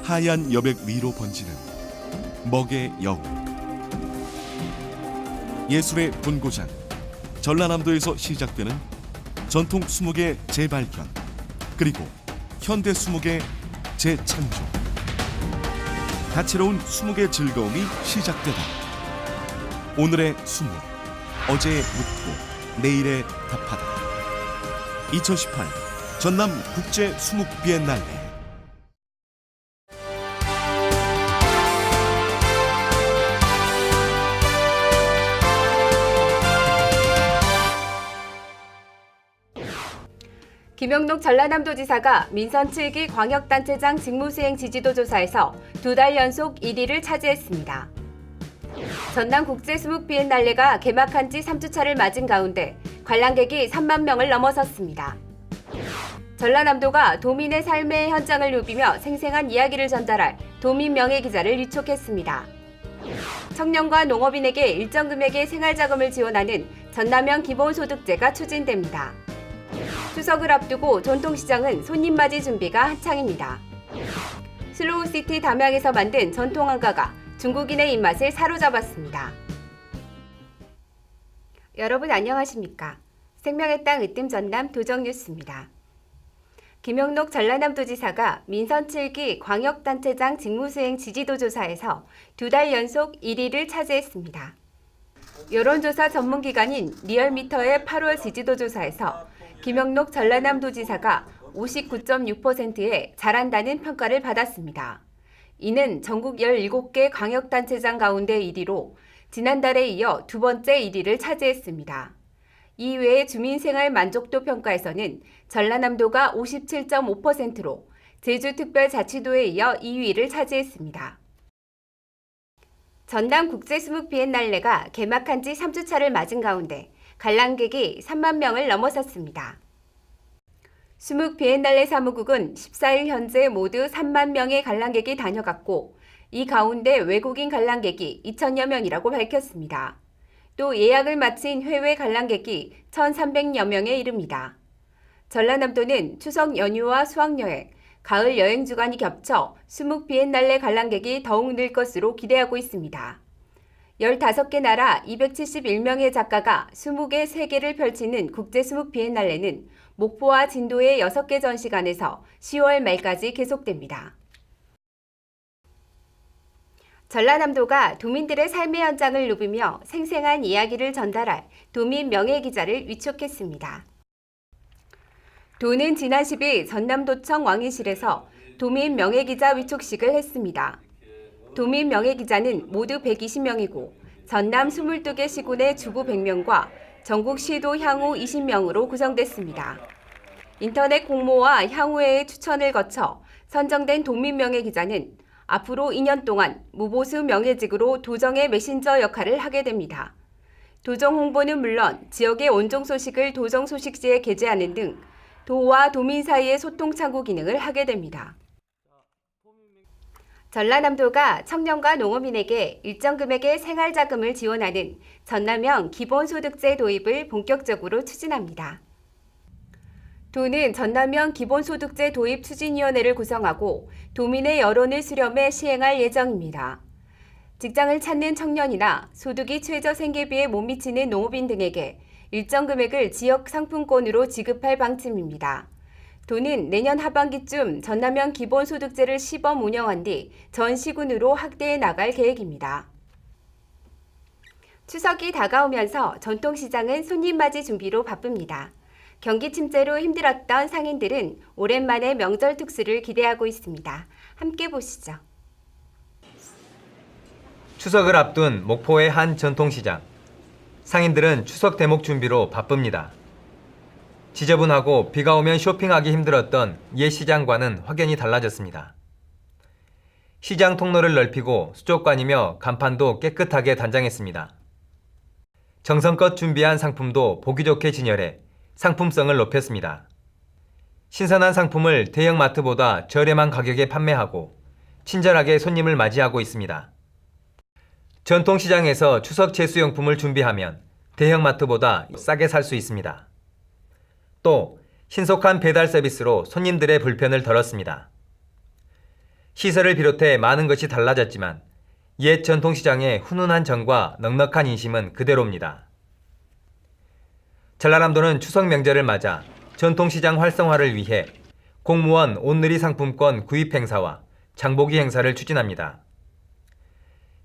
하얀 여백 위로 번지는 먹의 여우. 예술의 본고장 전라남도에서 시작되는 전통 수목의 재발견, 그리고 현대 수목의 재창조. 다채로운 수목의 즐거움이 시작되다. 오늘의 수목, 어제의 묻고 내일의 답하다. 2018 전남 국제 수목 비엔날레. 김영록 전라남도지사가 민선 7기 광역단체장 직무수행 지지도 조사에서 2달 연속 1위를 차지했습니다. 전남국제수목 비엔날레가 개막한 지 3주차를 맞은 가운데 관람객이 3만 명을 넘어섰습니다. 전라남도가 도민의 삶의 현장을 누비며 생생한 이야기를 전달할 도민 명예 기자를 위촉했습니다. 청년과 농업인에게 일정 금액의 생활자금을 지원하는 전남형 기본소득제가 추진됩니다. 추석을 앞두고 전통시장은 손님맞이 준비가 한창입니다. 슬로우시티 담양에서 만든 전통한가가 중국인의 입맛을 사로잡았습니다. 여러분 안녕하십니까? 생명의 땅 으뜸 전남 도정뉴스입니다. 김영록 전라남도지사가 민선 7기 광역단체장 직무수행 지지도 조사에서 2달 연속 1위를 차지했습니다. 여론조사 전문기관인 리얼미터의 8월 지지도 조사에서 김영록 전라남도지사가 59.6%의 잘한다는 평가를 받았습니다. 이는 전국 17개 광역단체장 가운데 1위로 지난달에 이어 두 번째 1위를 차지했습니다. 이외에 주민생활 만족도 평가에서는 전라남도가 57.5%로 제주특별자치도에 이어 2위를 차지했습니다. 전남국제수목 비엔날레가 개막한 지 3주차를 맞은 가운데 관람객이 3만 명을 넘어섰습니다. 수목 비엔날레 사무국은 14일 현재 모두 3만 명의 관람객이 다녀갔고 이 가운데 외국인 관람객이 2천여 명이라고 밝혔습니다. 또 예약을 마친 해외 관람객이 1,300여 명에 이릅니다. 전라남도는 추석 연휴와 수학여행, 가을 여행 주간이 겹쳐 수목 비엔날레 관람객이 더욱 늘 것으로 기대하고 있습니다. 15개 나라 271명의 작가가 20개 세계를 펼치는 국제수목 비엔날레는 목포와 진도의 6개 전시관에서 10월 말까지 계속됩니다. 전라남도가 도민들의 삶의 현장을 누비며 생생한 이야기를 전달할 도민 명예기자를 위촉했습니다. 도는 지난 10일 전남도청 왕의실에서 도민 명예기자 위촉식을 했습니다. 도민 명예기자는 모두 120명이고 전남 22개 시군의 주부 100명과 전국 시도 향후 20명으로 구성됐습니다. 인터넷 공모와 향후회의 추천을 거쳐 선정된 도민 명예기자는 앞으로 2년 동안 무보수 명예직으로 도정의 메신저 역할을 하게 됩니다. 도정 홍보는 물론 지역의 원종 소식을 도정 소식지에 게재하는 등 도와 도민 사이의 소통 창구 기능을 하게 됩니다. 전라남도가 청년과 농업인에게 일정 금액의 생활자금을 지원하는 전남형 기본소득제 도입을 본격적으로 추진합니다. 도는 전남형 기본소득제 도입 추진위원회를 구성하고 도민의 여론을 수렴해 시행할 예정입니다. 직장을 찾는 청년이나 소득이 최저 생계비에 못 미치는 농업인 등에게 일정 금액을 지역 상품권으로 지급할 방침입니다. 도는 내년 하반기쯤 전남형 기본소득제를 시범 운영한 뒤 전 시군으로 확대해 나갈 계획입니다. 추석이 다가오면서 전통시장은 손님맞이 준비로 바쁩니다. 경기 침체로 힘들었던 상인들은 오랜만에 명절 특수를 기대하고 있습니다. 함께 보시죠. 추석을 앞둔 목포의 한 전통시장. 상인들은 추석 대목 준비로 바쁩니다. 지저분하고 비가 오면 쇼핑하기 힘들었던 옛 시장과는 확연히 달라졌습니다. 시장 통로를 넓히고 수족관이며 간판도 깨끗하게 단장했습니다. 정성껏 준비한 상품도 보기 좋게 진열해 상품성을 높였습니다. 신선한 상품을 대형마트보다 저렴한 가격에 판매하고 친절하게 손님을 맞이하고 있습니다. 전통시장에서 추석 제수용품을 준비하면 대형마트보다 싸게 살 수 있습니다. 또 신속한 배달 서비스로 손님들의 불편을 덜었습니다. 시설을 비롯해 많은 것이 달라졌지만 옛 전통시장의 훈훈한 정과 넉넉한 인심은 그대로입니다. 전라남도는 추석 명절을 맞아 전통시장 활성화를 위해 공무원 온누리 상품권 구입 행사와 장보기 행사를 추진합니다.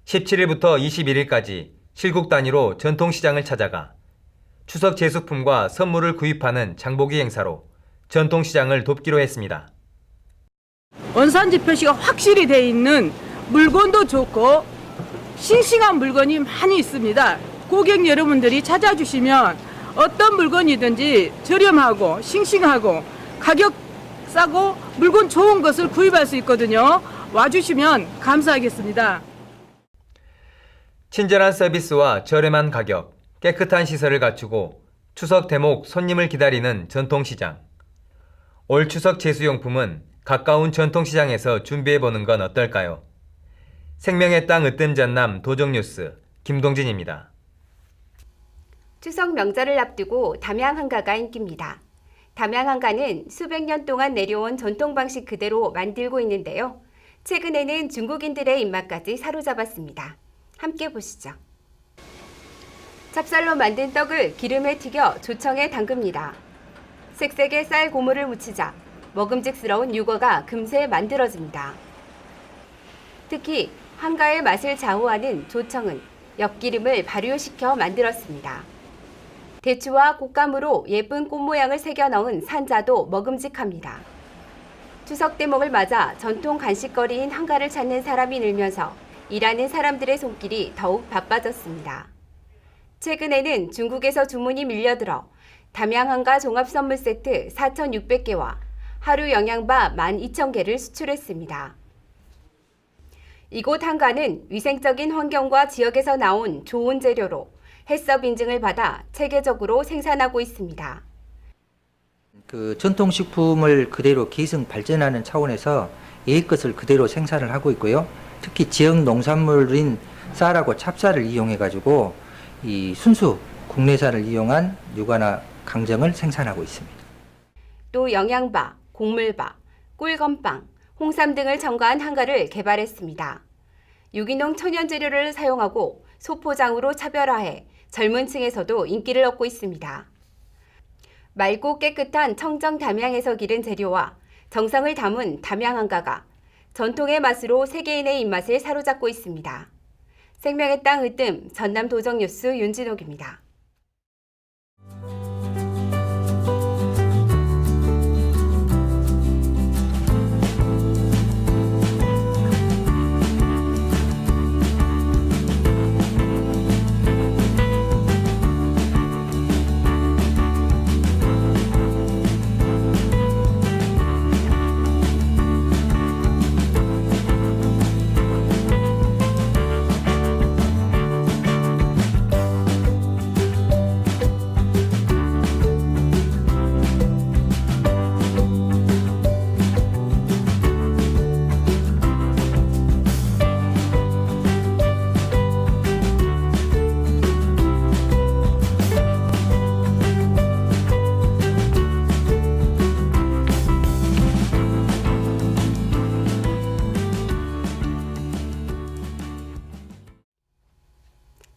17일부터 21일까지 실국 단위로 전통시장을 찾아가 추석 제수품과 선물을 구입하는 장보기 행사로 전통시장을 돕기로 했습니다. 원산지 표시가 확실히 돼 있는 물건도 좋고 싱싱한 물건이 많이 있습니다. 고객 여러분들이 찾아주시면 어떤 물건이든지 저렴하고 싱싱하고 가격 싸고 물건 좋은 것을 구입할 수 있거든요. 와주시면 감사하겠습니다. 친절한 서비스와 저렴한 가격, 깨끗한 시설을 갖추고 추석 대목 손님을 기다리는 전통시장. 올 추석 제수용품은 가까운 전통시장에서 준비해보는 건 어떨까요? 생명의 땅 으뜸 전남 도정뉴스 김동진입니다. 추석 명절을 앞두고 담양 한가가 인기입니다. 담양 한가는 수백 년 동안 내려온 전통 방식 그대로 만들고 있는데요. 최근에는 중국인들의 입맛까지 사로잡았습니다. 함께 보시죠. 찹쌀로 만든 떡을 기름에 튀겨 조청에 담급니다. 색색의 쌀 고무를 묻히자 먹음직스러운 유거가 금세 만들어집니다. 특히 한가의 맛을 좌우하는 조청은 엿기름을 발효시켜 만들었습니다. 대추와 곶감으로 예쁜 꽃 모양을 새겨 넣은 산자도 먹음직합니다. 추석 대목을 맞아 전통 간식거리인 한가를 찾는 사람이 늘면서 일하는 사람들의 손길이 더욱 바빠졌습니다. 최근에는 중국에서 주문이 밀려들어 담양 한가 종합선물 세트 4,600개와 하루 영양바 12,000개를 수출했습니다. 이곳 한가는 위생적인 환경과 지역에서 나온 좋은 재료로 해썹 인증을 받아 체계적으로 생산하고 있습니다. 전통식품을 그대로 계승 발전하는 차원에서 옛 것을 그대로 생산을 하고 있고요. 특히 지역 농산물인 쌀하고 찹쌀을 이용해 가지고 이 순수 국내산을 이용한 유과나 강정을 생산하고 있습니다. 또 영양바, 곡물바, 꿀건빵, 홍삼 등을 첨가한 한가를 개발했습니다. 유기농 천연 재료를 사용하고 소포장으로 차별화해 젊은 층에서도 인기를 얻고 있습니다. 맑고 깨끗한 청정 담양에서 기른 재료와 정성을 담은 담양 한가가 전통의 맛으로 세계인의 입맛을 사로잡고 있습니다. 생명의 땅 으뜸 전남 도정뉴스 윤진옥입니다.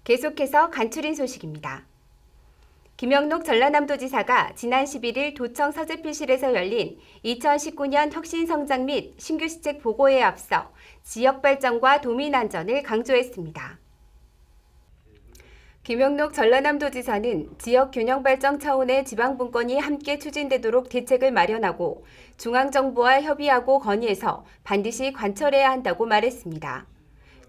계속해서 간추린 소식입니다. 김영록 전라남도지사가 지난 11일 도청 서재필실에서 열린 2019년 혁신성장 및 신규시책 보고회에 앞서 지역 발전과 도민 안전을 강조했습니다. 김영록 전라남도지사는 지역 균형 발전 차원의 지방분권이 함께 추진되도록 대책을 마련하고 중앙정부와 협의하고 건의해서 반드시 관철해야 한다고 말했습니다.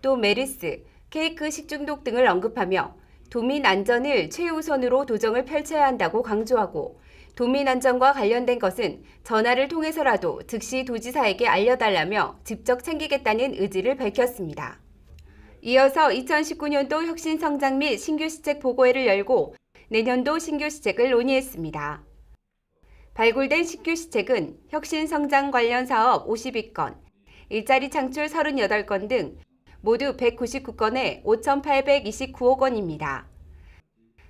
또 메르스, 케이크 식중독 등을 언급하며 도민 안전을 최우선으로 도정을 펼쳐야 한다고 강조하고 도민 안전과 관련된 것은 전화를 통해서라도 즉시 도지사에게 알려달라며 직접 챙기겠다는 의지를 밝혔습니다. 이어서 2019년도 혁신성장 및 신규시책 보고회를 열고 내년도 신규시책을 논의했습니다. 발굴된 신규시책은 혁신성장 관련 사업 52건, 일자리 창출 38건 등 모두 199건에 5,829억 원입니다.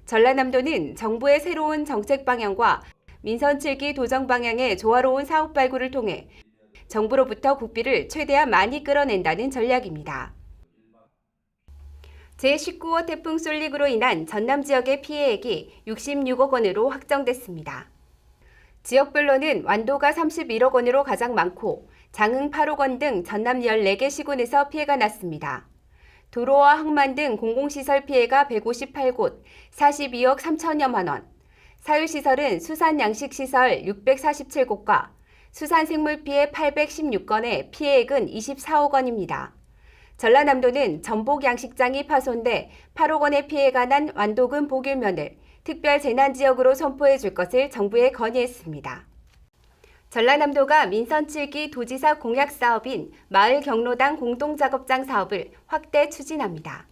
전라남도는 정부의 새로운 정책 방향과 민선 7기 도정 방향의 조화로운 사업 발굴을 통해 정부로부터 국비를 최대한 많이 끌어낸다는 전략입니다. 제19호 태풍 쏠릭으로 인한 전남 지역의 피해액이 66억 원으로 확정됐습니다. 지역별로는 완도가 31억 원으로 가장 많고 장흥 8억 원 등 전남 14개 시군에서 피해가 났습니다. 도로와 항만 등 공공시설 피해가 158곳, 42억 3천여만 원, 사유시설은 수산양식시설 647곳과 수산생물피해 816건에 피해액은 24억 원입니다. 전라남도는 전복양식장이 파손돼 8억 원의 피해가 난 완도군 복일면을 특별재난지역으로 선포해 줄 것을 정부에 건의했습니다. 전라남도가 민선 7기 도지사 공약 사업인 마을 경로당 공동작업장 사업을 확대 추진합니다.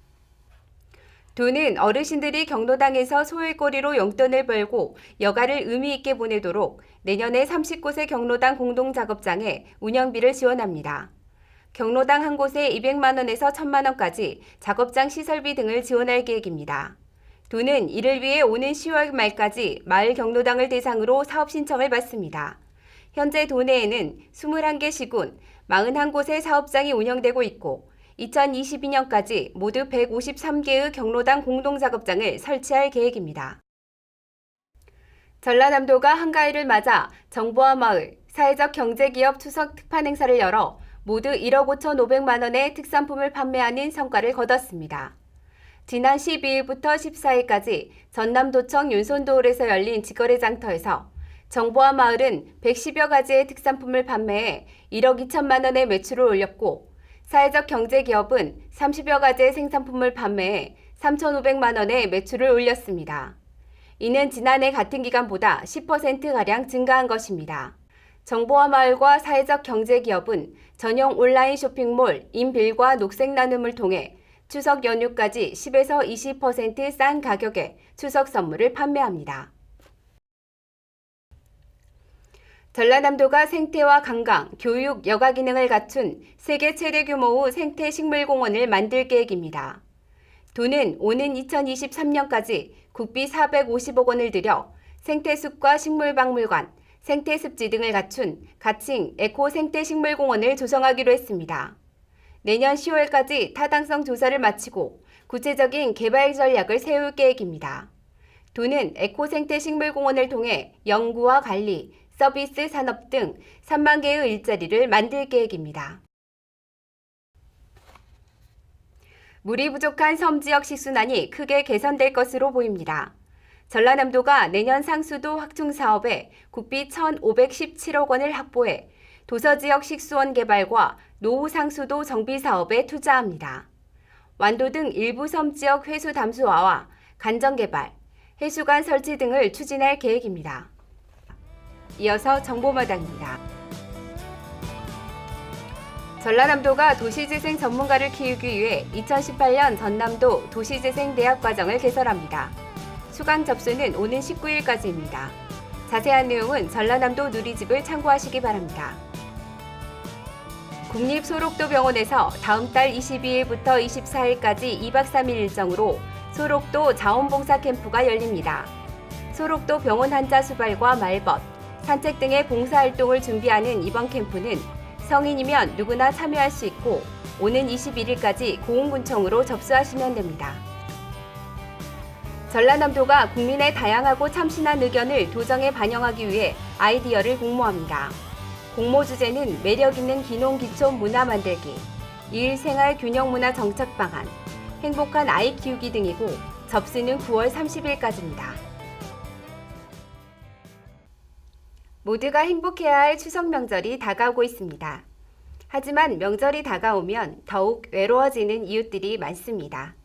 도는 어르신들이 경로당에서 소일거리로 용돈을 벌고 여가를 의미 있게 보내도록 내년에 30곳의 경로당 공동작업장에 운영비를 지원합니다. 경로당 한 곳에 200만 원에서 1,000만 원까지 작업장 시설비 등을 지원할 계획입니다. 도는 이를 위해 오는 10월 말까지 마을 경로당을 대상으로 사업 신청을 받습니다. 현재 도내에는 21개 시군, 41곳의 사업장이 운영되고 있고 2022년까지 모두 153개의 경로당 공동작업장을 설치할 계획입니다. 전라남도가 한가위를 맞아 정부와 마을, 사회적 경제기업 추석 특판 행사를 열어 모두 1억 5,500만 원의 특산품을 판매하는 성과를 거뒀습니다. 지난 12일부터 14일까지 전남도청 윤손도홀에서 열린 직거래 장터에서 정부와 마을은 110여 가지의 특산품을 판매해 1억 2천만 원의 매출을 올렸고 사회적 경제기업은 30여 가지의 생산품을 판매해 3,500만 원의 매출을 올렸습니다. 이는 지난해 같은 기간보다 10%가량 증가한 것입니다. 정보와 마을과 사회적 경제기업은 전용 온라인 쇼핑몰 인빌과 녹색나눔을 통해 추석 연휴까지 10에서 20% 싼 가격에 추석 선물을 판매합니다. 전라남도가 생태와 관광, 교육, 여가 기능을 갖춘 세계 최대 규모의 생태식물공원을 만들 계획입니다. 도는 오는 2023년까지 국비 450억 원을 들여 생태숲과 식물박물관, 생태습지 등을 갖춘 가칭 에코 생태식물공원을 조성하기로 했습니다. 내년 10월까지 타당성 조사를 마치고 구체적인 개발 전략을 세울 계획입니다. 도는 에코 생태식물공원을 통해 연구와 관리, 서비스 산업 등 3만 개의 일자리를 만들 계획입니다. 물이 부족한 섬 지역 식수난이 크게 개선될 것으로 보입니다. 전라남도가 내년 상수도 확충 사업에 국비 1,517억 원을 확보해 도서지역 식수원 개발과 노후 상수도 정비 사업에 투자합니다. 완도 등 일부 섬 지역 회수 담수화와 간정 개발, 해수관 설치 등을 추진할 계획입니다. 이어서 정보마당입니다. 전라남도가 도시재생 전문가를 키우기 위해 2018년 전남도 도시재생대학 과정을 개설합니다. 수강 접수는 오는 19일까지입니다. 자세한 내용은 전라남도 누리집을 참고하시기 바랍니다. 국립소록도병원에서 다음 달 22일부터 24일까지 2박 3일 일정으로 소록도 자원봉사 캠프가 열립니다. 소록도 병원 환자 수발과 말벗, 산책 등의 봉사활동을 준비하는 이번 캠프는 성인이면 누구나 참여할 수 있고 오는 21일까지 고흥군청으로 접수하시면 됩니다. 전라남도가 국민의 다양하고 참신한 의견을 도정에 반영하기 위해 아이디어를 공모합니다. 공모 주제는 매력있는 기농기촌 문화 만들기, 일생활 균형 문화 정착 방안, 행복한 아이 키우기 등이고 접수는 9월 30일까지입니다. 모두가 행복해야 할 추석 명절이 다가오고 있습니다. 하지만 명절이 다가오면 더욱 외로워지는 이웃들이 많습니다.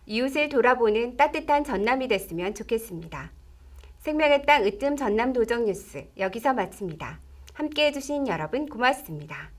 이웃을 돌아보는 따뜻한 전남이 됐으면 좋겠습니다. 생명의 땅 으뜸 전남 도정 뉴스 여기서 마칩니다. 함께해 주신 여러분 고맙습니다.